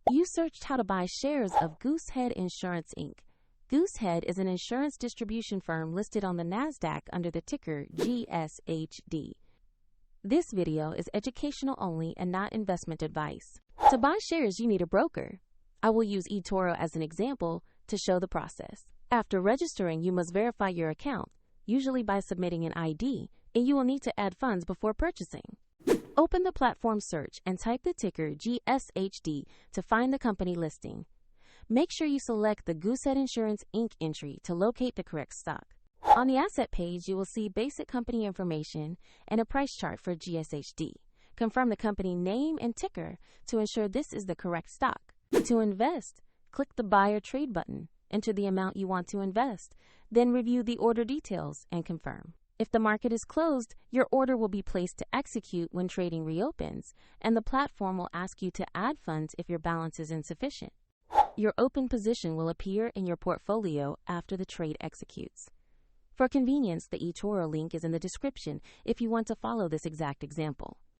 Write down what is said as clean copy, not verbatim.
You searched how to buy shares of Goosehead Insurance Inc. Goosehead is an insurance distribution firm listed on the NASDAQ under the ticker GSHD. This video is educational only and not investment advice. To buy shares, you need a broker. I will use eToro as an example to show the process. After registering, you must verify your account, usually by submitting an ID, and you will need to add funds before purchasing. Open the platform search and type the ticker GSHD to find the company listing. Make sure you select the Goosehead Insurance Inc. entry to locate the correct stock. On the asset page, you will see basic company information and a price chart for GSHD. Confirm the company name and ticker to ensure this is the correct stock. To invest, click the Buy or Trade button, enter the amount you want to invest, then review the order details and confirm. If the market is closed, your order will be placed to execute when trading reopens, and the platform will ask you to add funds if your balance is insufficient. Your open position will appear in your portfolio after the trade executes. For convenience, the eToro link is in the description if you want to follow this exact example.